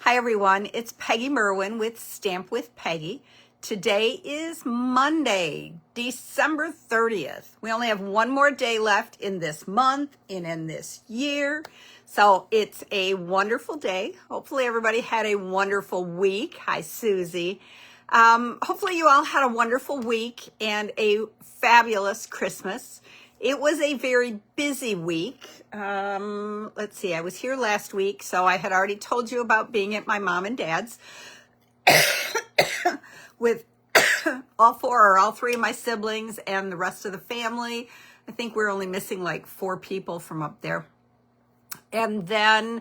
Hi everyone, it's Peggy Merwin with Stamp with Peggy. Today is Monday, December 30th. We only have one more day left in this month and in this year. So it's a wonderful day. Hopefully everybody had a wonderful week. Hi, Susie. Hopefully you all had a wonderful week and a fabulous Christmas. It was a very busy week. Let's see, I was here last week, so I had already told you about being at my mom and dad's with all three of my siblings and the rest of the family. I think we're only missing like 4 people from up there. And then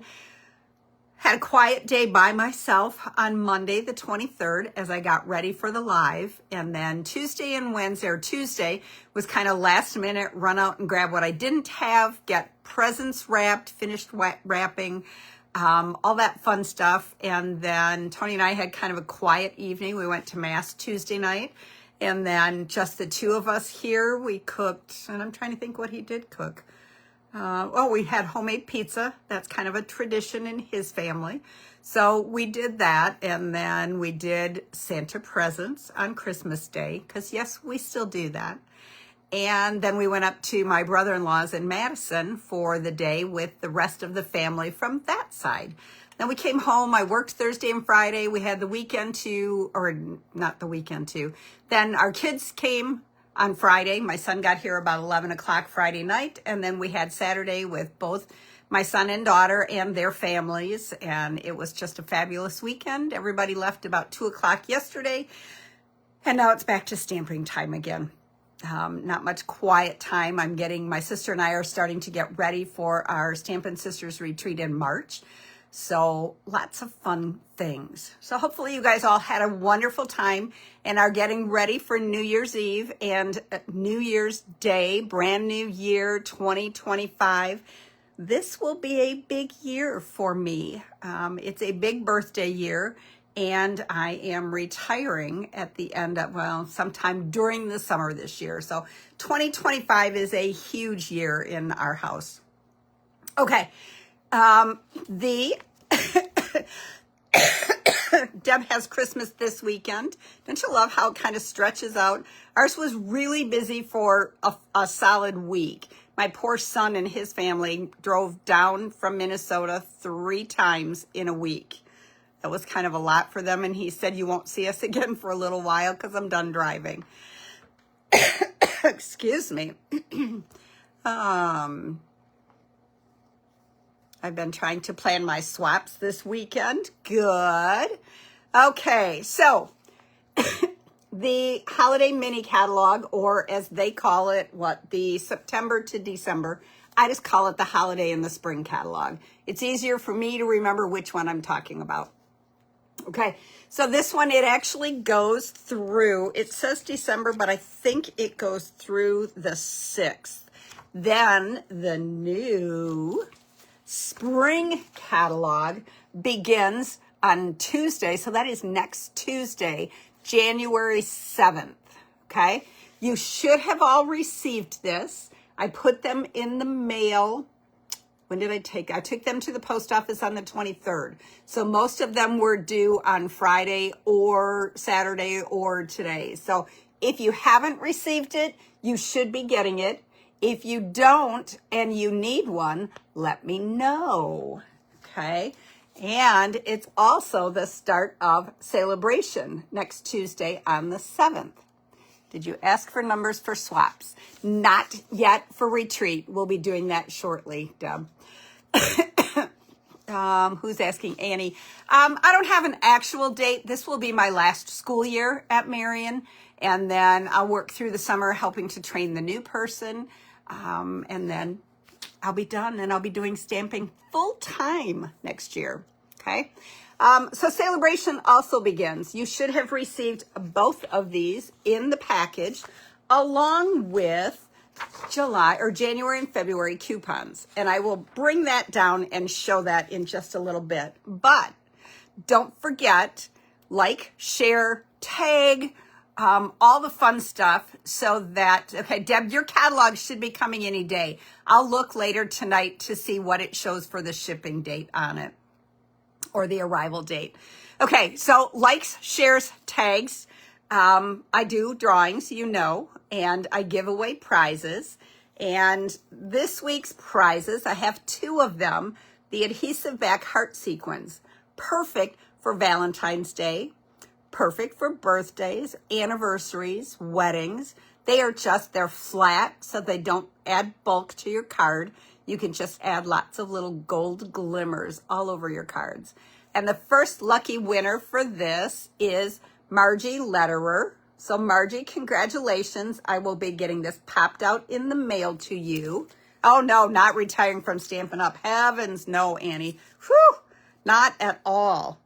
had a quiet day by myself on Monday, the 23rd, as I got ready for the live. And then Tuesday and Wednesday, or Tuesday, was kind of last minute, run out and grab what I didn't have, get presents wrapped, finished wrapping, all that fun stuff. And then Tony and I had kind of a quiet evening. We went to Mass Tuesday night. And then just the two of us here, we cooked, and I'm trying to think what he did cook. We had homemade pizza. That's kind of a tradition in his family. So we did that, and then we did Santa presents on Christmas Day, because yes, we still do that. And then we went up to my brother-in-law's in Madison for the day with the rest of the family from that side. Then we came home. I worked Thursday and Friday. We had the weekend too, or not the weekend too. Then our kids came on Friday. My son got here about 11 o'clock Friday night, and then we had Saturday with both my son and daughter and their families, and it was just a fabulous weekend. Everybody left about 2 o'clock yesterday, and now it's back to stamping time again. Not much quiet time. My sister and I are starting to get ready for our Stampin' Sisters retreat in March. So lots of fun things. So hopefully you guys all had a wonderful time and are getting ready for New Year's Eve and New Year's Day, brand new year 2025. This will be a big year for me. It's a big birthday year, and I am retiring at the end of, sometime during the summer this year. So 2025 is a huge year in our house. Okay. Deb has Christmas this weekend. Don't you love how it kind of stretches out? Ours was really busy for a solid week. My poor son and his family drove down from Minnesota 3 times in a week. That was kind of a lot for them, and he said, "You won't see us again for a little while because I'm done driving." Excuse me. I've been trying to plan my swaps this weekend. Good. Okay, so the holiday mini catalog, or as they call it, the September to December, I just call it the holiday and the spring catalog. It's easier for me to remember which one I'm talking about. Okay, so this one, it actually goes through, it says December, but I think it goes through the 6th. Then the new spring catalog begins on Tuesday, so that is next Tuesday, January 7th, okay? You should have all received this. I put them in the mail. When did I took them to the post office on the 23rd. So most of them were due on Friday or Saturday or today. So if you haven't received it, you should be getting it. If you don't and you need one, let me know, okay? And it's also the start of celebration next Tuesday on the 7th. Did you ask for numbers for swaps? Not yet for retreat. We'll be doing that shortly, Deb. Who's asking? Annie. I don't have an actual date. This will be my last school year at Marion, and then I'll work through the summer helping to train the new person. And then I'll be done, and I'll be doing stamping full time next year. Okay. So celebration also begins. You should have received both of these in the package along with January and February coupons. And I will bring that down and show that in just a little bit. But don't forget, like, share, tag, all the fun stuff so that, okay, Deb, your catalog should be coming any day. I'll look later tonight to see what it shows for the shipping date on it. or the arrival date. Okay, so likes, shares, tags. I do drawings, you know, and I give away prizes. And this week's prizes, I have 2 of them. The Adhesive-Backed heart sequins, perfect for Valentine's Day, perfect for birthdays, anniversaries, weddings. They're flat, so they don't add bulk to your card. You can just add lots of little gold glimmers all over your cards. And the first lucky winner for this is Margie Letterer. So Margie, congratulations. I will be getting this popped out in the mail to you. Oh no, not retiring from Stampin' Up. Heavens no, Annie. Whew, not at all.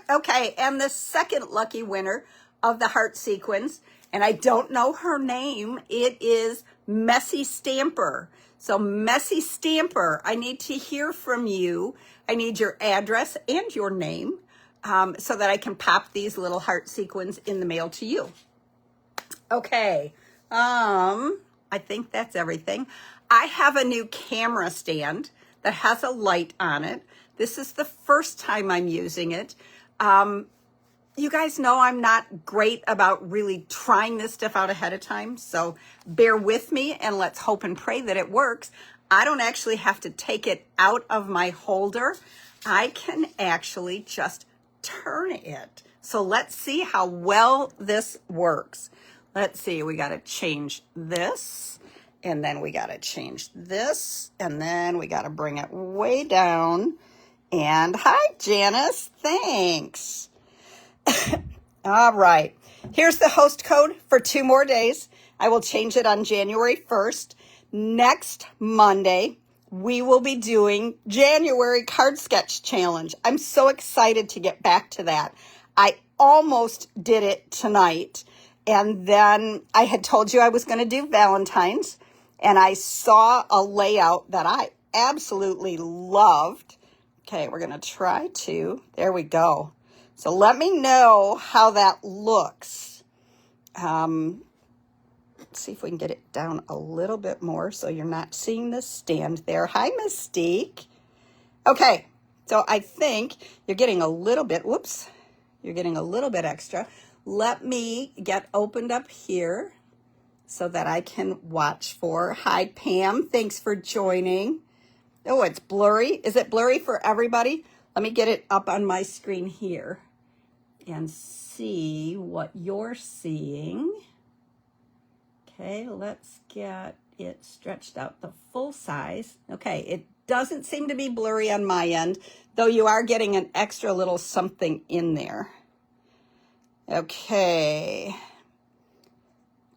Okay, and the second lucky winner of the heart sequins, and I don't know her name, it is Messy Stamper. So Messy Stamper, I need to hear from you. I need your address and your name so that I can pop these little heart sequins in the mail to you. Okay, I think that's everything. I have a new camera stand that has a light on it. This is the first time I'm using it. You guys know I'm not great about really trying this stuff out ahead of time, so bear with me and let's hope and pray that it works. I don't actually have to take it out of my holder. I can actually just turn it. So let's see how well this works. Let's see, we got to change this, and then we got to change this, and then we got to bring it way down. And hi, Janice, thanks. All right, here's the host code for 2 more days. I will change it on January 1st. Next Monday, we will be doing January Card Sketch Challenge. I'm so excited to get back to that. I almost did it tonight, and then I had told you I was going to do Valentine's, and I saw a layout that I absolutely loved. Okay, we're going to try to, there we go. So let me know how that looks. Let's see if we can get it down a little bit more so you're not seeing the stand there. Hi, Mystique. Okay, so I think you're getting a little bit, whoops, you're getting a little bit extra. Let me get opened up here so that I can watch for. Hi, Pam, thanks for joining. Oh, it's blurry. Is it blurry for everybody? Let me get it up on my screen here and see what you're seeing. Okay, let's get it stretched out the full size. Okay, it doesn't seem to be blurry on my end, though you are getting an extra little something in there. Okay.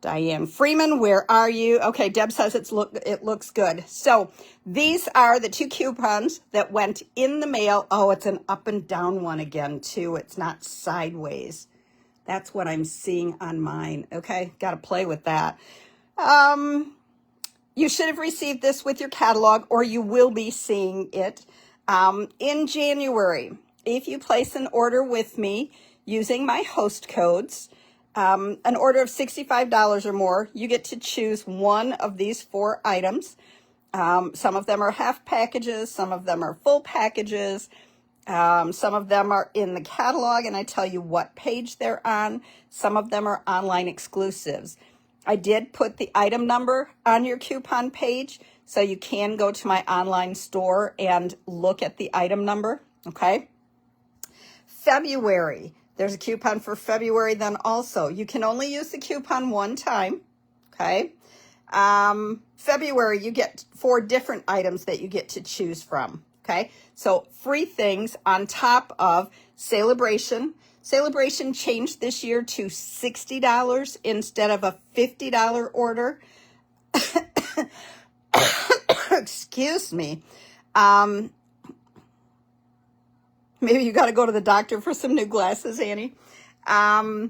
Diane Freeman, where are you? Okay, Deb says it looks good. So these are the 2 coupons that went in the mail. Oh, it's an up and down one again, too. It's not sideways. That's what I'm seeing on mine. Okay, got to play with that. You should have received this with your catalog, or you will be seeing it in January. If you place an order with me using my host codes, an order of $65 or more, you get to choose one of these 4 items. Some of them are half packages, some of them are full packages, some of them are in the catalog and I tell you what page they're on. Some of them are online exclusives. I did put the item number on your coupon page, so you can go to my online store and look at the item number, okay? February. There's a coupon for February then also. You can only use the coupon one time, okay? February, you get 4 different items that you get to choose from, okay? So free things on top of Celebration. Celebration changed this year to $60 instead of a $50 order. Excuse me. Maybe you got to go to the doctor for some new glasses, Annie. So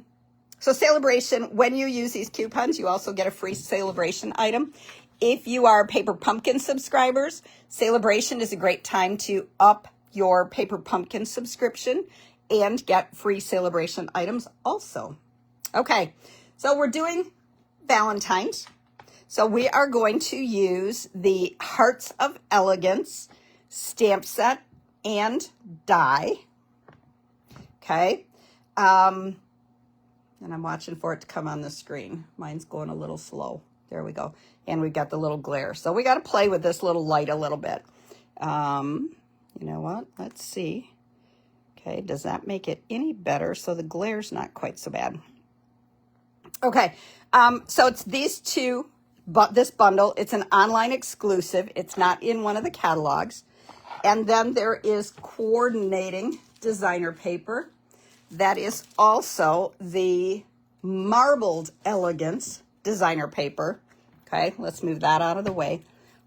Celebration, when you use these coupons, you also get a free Celebration item. If you are Paper Pumpkin subscribers, Celebration is a great time to up your Paper Pumpkin subscription and get free Celebration items also. Okay, so we're doing Valentine's. So we are going to use the Hearts of Elegance stamp set and die. Okay. And I'm watching for it to come on the screen. Mine's going a little slow. There we go. And we've got the little glare. So we got to play with this little light a little bit. You know what? Let's see. Okay, does that make it any better? So the glare's not quite so bad. Okay, so it's these two, but this bundle, it's an online exclusive. It's not in one of the catalogs. And then there is coordinating designer paper. That is also the marbled Elegance Designer Paper. Okay, let's move that out of the way.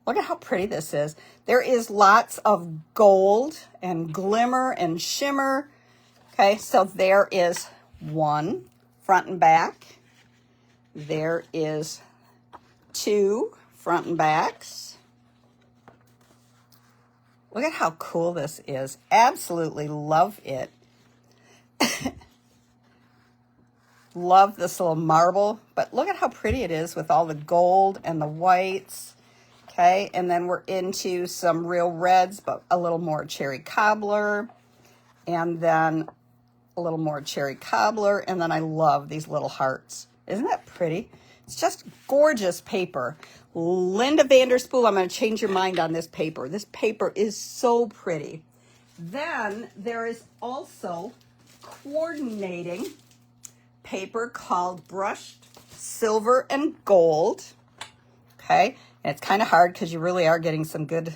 Look at how pretty this is. There is lots of gold and glimmer and shimmer. Okay, so there is one front and back. There is two front and backs. Look at how cool this is. Absolutely love it. Love this little marble, but look at how pretty it is with all the gold and the whites. Okay, and then we're into some real reds, but a little more cherry cobbler, and then a little more cherry cobbler, and then I love these little hearts. Isn't that pretty? It's just gorgeous paper. Linda Vanderspool, I'm going to change your mind on this paper. This paper is so pretty. Then there is also coordinating paper called brushed silver and gold. Okay, and it's kind of hard because you really are getting some good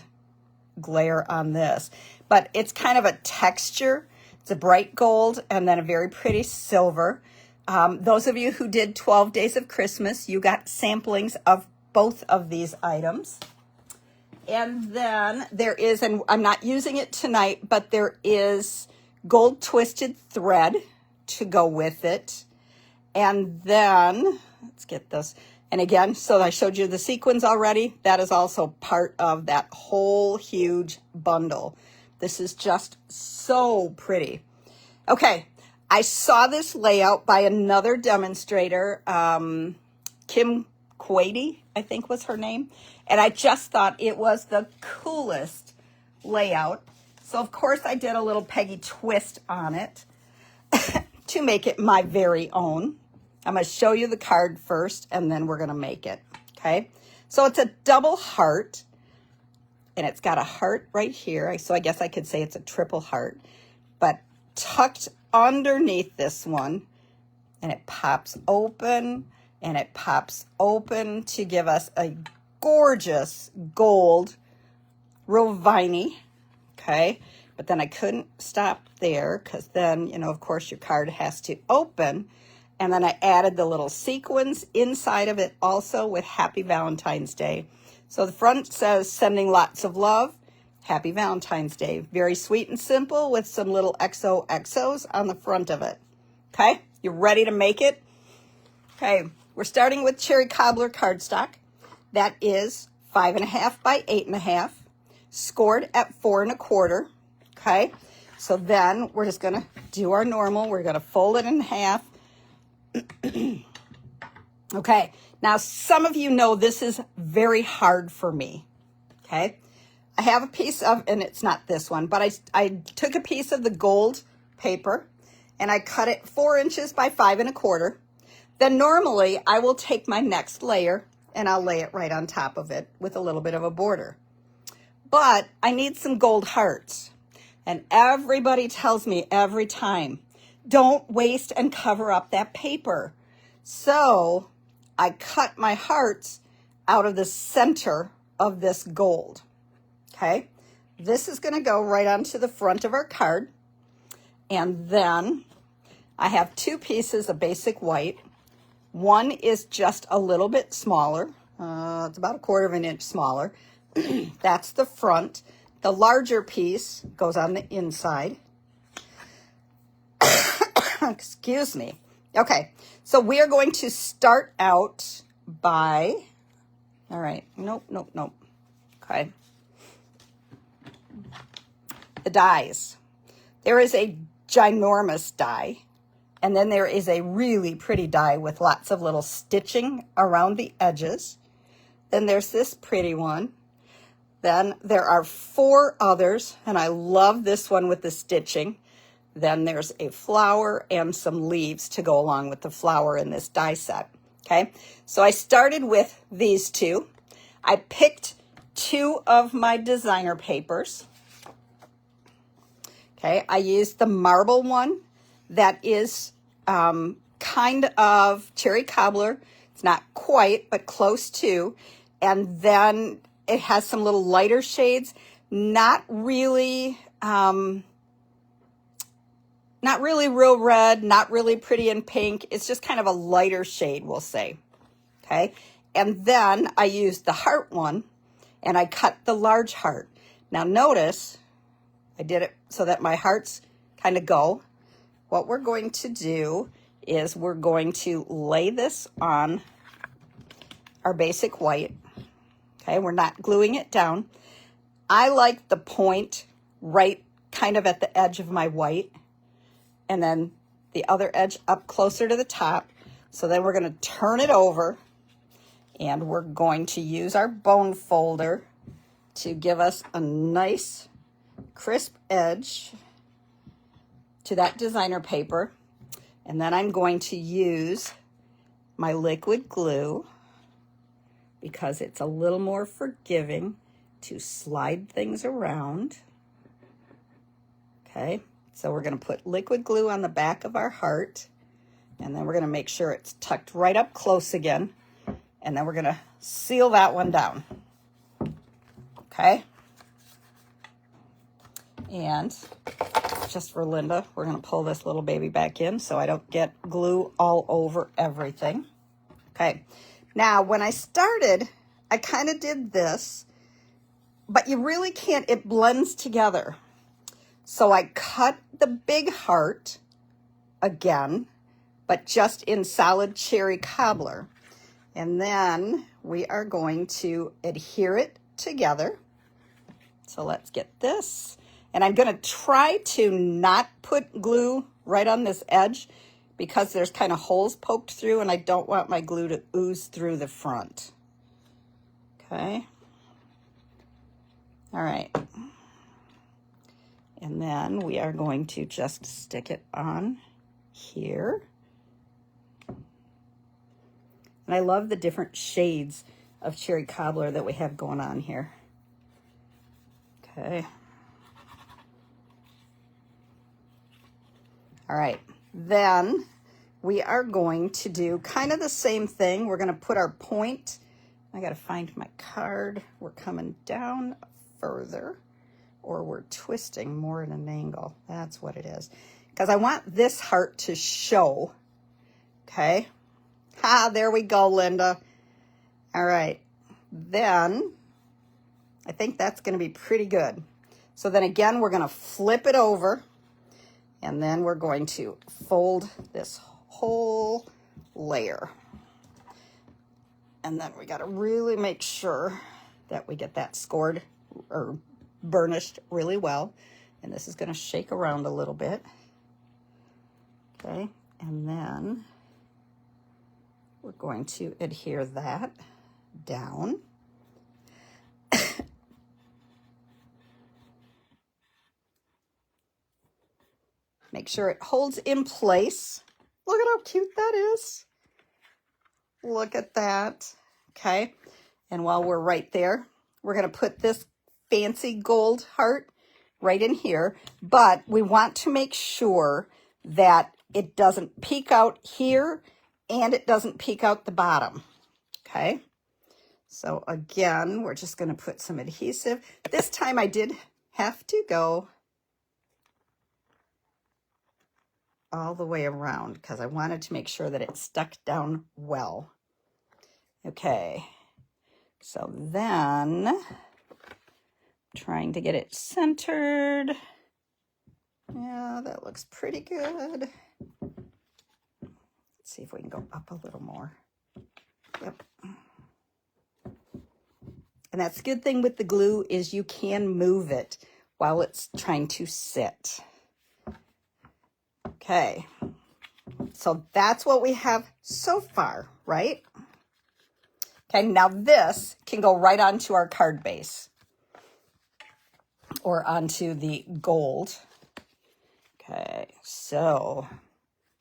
glare on this, but it's kind of a texture. It's a bright gold and then a very pretty silver. Those of you who did 12 Days of Christmas, you got samplings of both of these items. And then there is, and I'm not using it tonight, but there is gold twisted thread to go with it. And then, let's get this. And again, so I showed you the sequins already. That is also part of that whole huge bundle. This is just so pretty. Okay, I saw this layout by another demonstrator, Kim Quade, I think was her name. And I just thought it was the coolest layout. So of course I did a little Peggy twist on it to make it my very own. I'm going to show you the card first, and then we're going to make it, okay? So it's a double heart, and it's got a heart right here. So I guess I could say it's a triple heart, but tucked underneath this one, and it pops open, and it pops open to give us a gorgeous gold, real viney, okay? But then I couldn't stop there because then, you know, of course, your card has to open. And then I added the little sequins inside of it also with Happy Valentine's Day. So the front says, sending lots of love, Happy Valentine's Day. Very sweet and simple with some little XOXOs on the front of it. Okay, you ready to make it? Okay, we're starting with cherry cobbler cardstock. That is 5.5 by 8.5, scored at 4 1/4. Okay, so then we're just gonna do our normal. We're gonna fold it in half. Okay, now some of you know this is very hard for me, okay? I have a piece of, and it's not this one, but I took a piece of the gold paper and I cut it 4 inches by 5 1/4. Then normally I will take my next layer and I'll lay it right on top of it with a little bit of a border. But I need some gold hearts. And everybody tells me every time, don't waste and cover up that paper. So I cut my hearts out of the center of this gold. Okay, this is going to go right onto the front of our card. And then I have 2 pieces of basic white. One is just a little bit smaller. It's about 1/4 inch smaller. That's the front. The larger piece goes on the inside. Excuse me. Okay, so we are going to start out by, all right, nope. Okay. The dies. There is a ginormous die, and then there is a really pretty die with lots of little stitching around the edges. Then there's this pretty one. Then there are 4 others, and I love this one with the stitching. Then there's a flower and some leaves to go along with the flower in this die set. Okay, so I started with these 2. I picked 2 of my designer papers. Okay, I used the marble one that is kind of cherry cobbler. It's not quite, but close to. And then it has some little lighter shades, not really real red, not really pretty in pink. It's just kind of a lighter shade, we'll say. Okay, and then I used the heart one, and I cut the large heart. Now notice, I did it so that my hearts kind of go. What we're going to do is we're going to lay this on our basic white. Okay, we're not gluing it down. I like the point right kind of at the edge of my white, and then the other edge up closer to the top. So then we're going to turn it over, and we're going to use our bone folder to give us a nice crisp edge to that designer paper. And then I'm going to use my liquid glue because it's a little more forgiving to slide things around. Okay, so we're going to put liquid glue on the back of our heart, and then we're going to make sure it's tucked right up close again, and then we're going to seal that one down. Okay, and just for Linda, we're going to pull this little baby back in so I don't get glue all over everything. Okay, now when I started, I kind of did this, but you really can't, it blends together. So I cut the big heart again, but just in solid cherry cobbler. And then we are going to adhere it together. So let's get this. And I'm going to try to not put glue right on this edge because there's kind of holes poked through, and I don't want my glue to ooze through the front. Okay. All right. And then we are going to just stick it on here. And I love the different shades of cherry cobbler that we have going on here. Okay. All right, then we are going to do kind of the same thing. We're going to put our point. I got to find my card. We're coming down further, or we're twisting more at an angle. That's what it is. Because I want this heart to show. Okay. There we go, Linda. All right. Then I think that's going to be pretty good. So then again, we're going to flip it over. And then we're going to fold this whole layer. And then we got to really make sure that we get that scored or burnished really well. And this is going to shake around a little bit. Okay, and then we're going to adhere that down. Make sure it holds in place. Look at how cute that is. Look at that. Okay. And while we're right there, we're going to put this fancy gold heart right in here. But we want to make sure that it doesn't peek out here and it doesn't peek out the bottom. Okay. So again, we're just going to put some adhesive. This time I did have to go all the way around because I wanted to make sure that it stuck down well. Okay, so then trying to get it centered. Yeah, that looks pretty good. Let's see if we can go up a little more. Yep. And that's the good thing with the glue is you can move it while it's trying to sit. Okay, so that's what we have so far, right? Okay, now this can go right onto our card base. or onto the gold. Okay, so,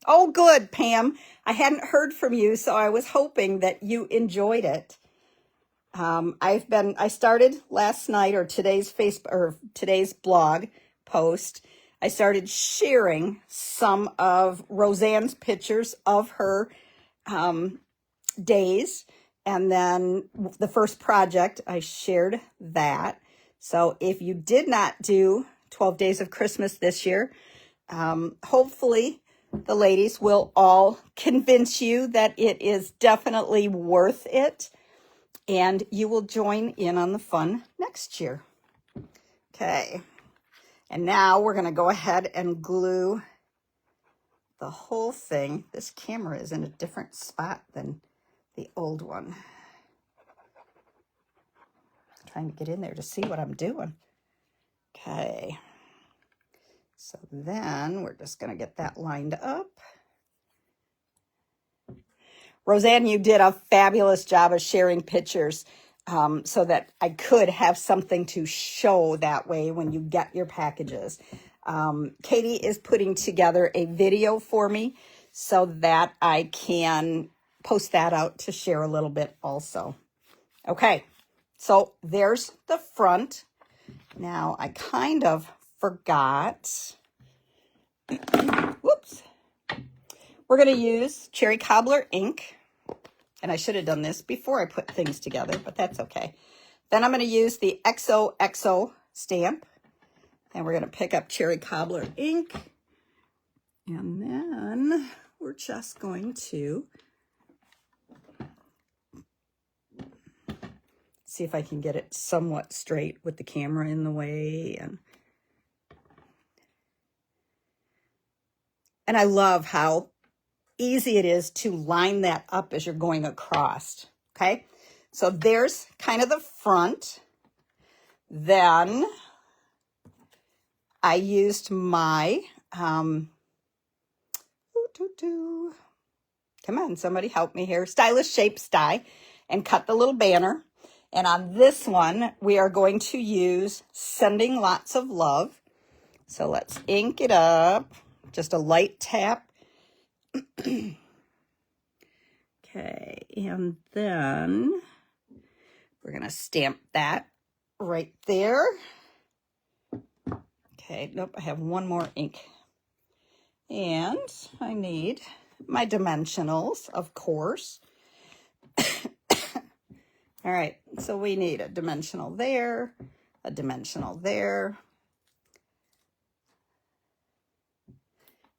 oh good, Pam. I hadn't heard from you, so I was hoping that you enjoyed it. I started last night, or today's blog post. I started sharing some of Roseanne's pictures of her days. And then the first project, I shared that. So if you did not do 12 Days of Christmas this year, hopefully the ladies will all convince you that it is definitely worth it. And you will join in on the fun next year. Okay. And now we're going to go ahead and glue the whole thing. This camera is in a different spot than the old one. I'm trying to get in there to see what I'm doing. Okay. So then we're just going to get that lined up. Roseanne, you did a fabulous job of sharing pictures so that I could have something to show that way when you get your packages. Katie is putting together a video for me so that I can post that out to share a little bit also. Okay, so there's the front. Now, I kind of forgot. Whoops. We're going to use Cherry Cobbler ink. And I should have done this before I put things together, but that's okay. Then I'm going to use the XOXO stamp. And we're going to pick up Cherry Cobbler ink. And then we're just going to see if I can get it somewhat straight with the camera in the way. And I love how easy it is to line that up as you're going across. Okay, so there's kind of the front. Then I used my come on, somebody help me here, Stylish Shapes die, and cut the little banner. And on this one we are going to use Sending Lots of Love. So let's ink it up, just a light tap. Okay, and then we're going to stamp that right there. Okay, nope, I have one more ink. And I need my dimensionals, of course. All right, so we need a dimensional there, a dimensional there,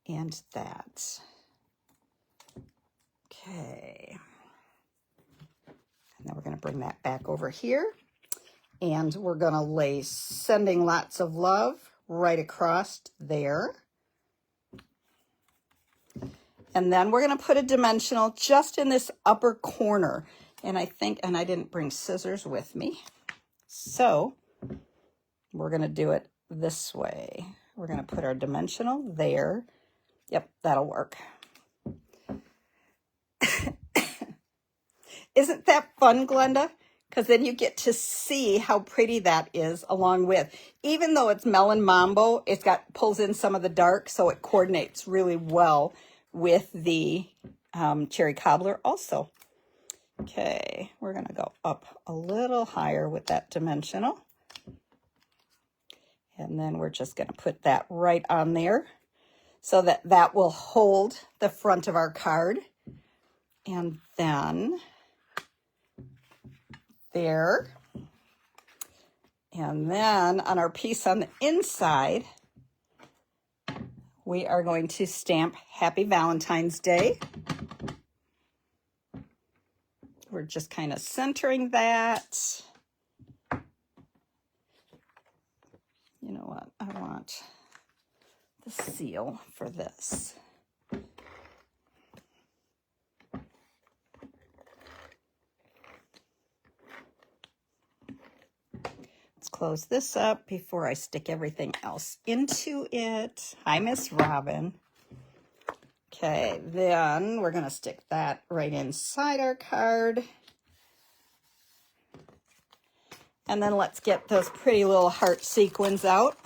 and that. Okay. And then we're going to bring that back over here. And we're going to lay Sending Lots of Love right across there. And then we're going to put a dimensional just in this upper corner. And I didn't bring scissors with me. So we're going to do it this way. We're going to put our dimensional there. Yep, that'll work. Isn't that fun, Glenda? Because then you get to see how pretty that is along with, even though it's Melon Mambo, it's pulls in some of the dark, so it coordinates really well with the Cherry Cobbler also. Okay, we're going to go up a little higher with that dimensional. And then we're just going to put that right on there so that that will hold the front of our card. And then there. And then on our piece on the inside, we are going to stamp Happy Valentine's Day. We're just kind of centering that. You know what? I want the seal for this. Let's close this up before I stick everything else into it. Hi, Miss Robin. Okay, then we're going to stick that right inside our card. And then let's get those pretty little heart sequins out.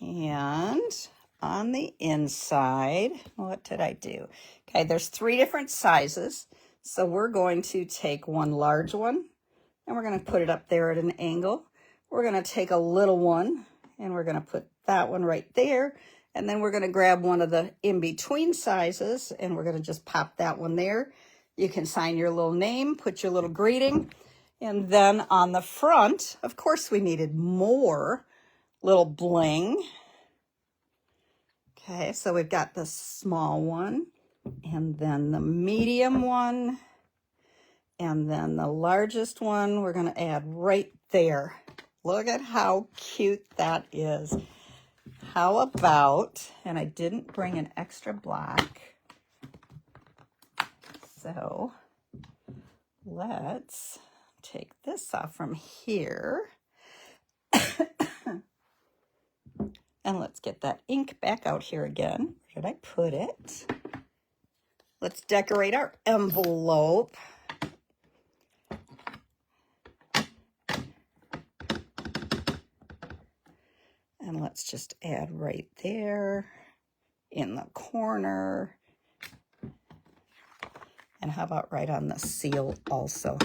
And on the inside, what did I do? Okay, there's 3 different sizes. So we're going to take one large one and we're going to put it up there at an angle. We're going to take a little one and we're going to put that one right there. And then we're going to grab one of the in-between sizes and we're going to just pop that one there. You can sign your little name, put your little greeting. And then on the front, of course, we needed more little bling. Okay, so we've got the small one, and then the medium one, and then the largest one we're going to add right there. Look at how cute that is. How about, and I didn't bring an extra block, so let's take this off from here. And let's get that ink back out here again. Where did I put it? Let's decorate our envelope. And let's just add right there in the corner. And how about right on the seal also?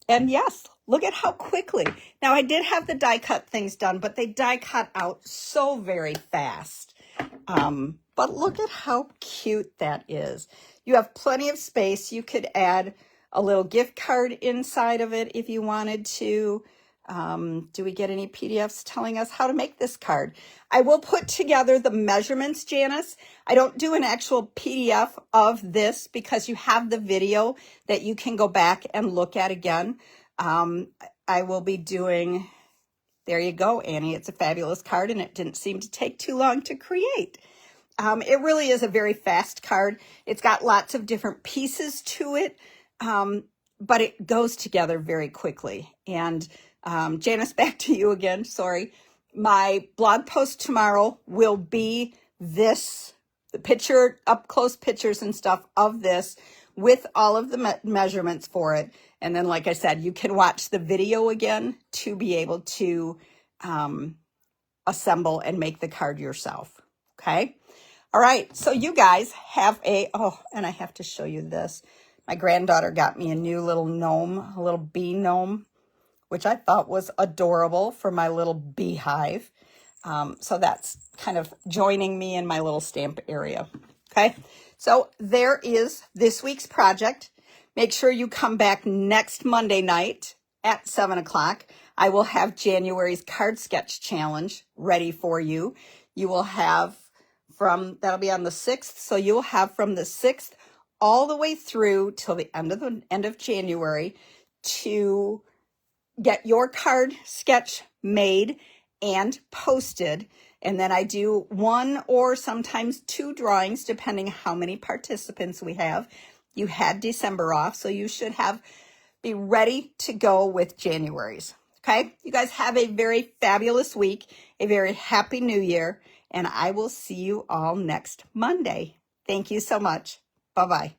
And yes, look at how quickly. Now, I did have the die cut things done, but they die cut out so very fast. But look at how cute that is. You have plenty of space. You could add a little gift card inside of it if you wanted to. Do we get any PDFs telling us how to make this card? I will put together the measurements, Janice. I don't do an actual PDF of this because you have the video that you can go back and look at again. I will be doing, there you go, Annie. It's a fabulous card and it didn't seem to take too long to create. It really is a very fast card. It's got lots of different pieces to it, but it goes together very quickly. And Janice, back to you again. Sorry. My blog post tomorrow will be this, the picture, up close pictures and stuff of this with all of the measurements for it. And then, like I said, you can watch the video again to be able to assemble and make the card yourself. Okay. All right. So you guys have and I have to show you this. My granddaughter got me a new little gnome, a little bee gnome, which I thought was adorable for my little beehive. So that's kind of joining me in my little stamp area. Okay, so there is this week's project. Make sure you come back next Monday night at 7 o'clock. I will have January's card sketch challenge ready for you. You will have that'll be on the 6th. So you'll have from the 6th all the way through till the end of January to get your card sketch made and posted. And then I do 1 or sometimes 2 drawings, depending how many participants we have. You had December off, so you should be ready to go with January's. Okay, you guys have a very fabulous week, a very happy new year, and I will see you all next Monday. Thank you so much. Bye-bye.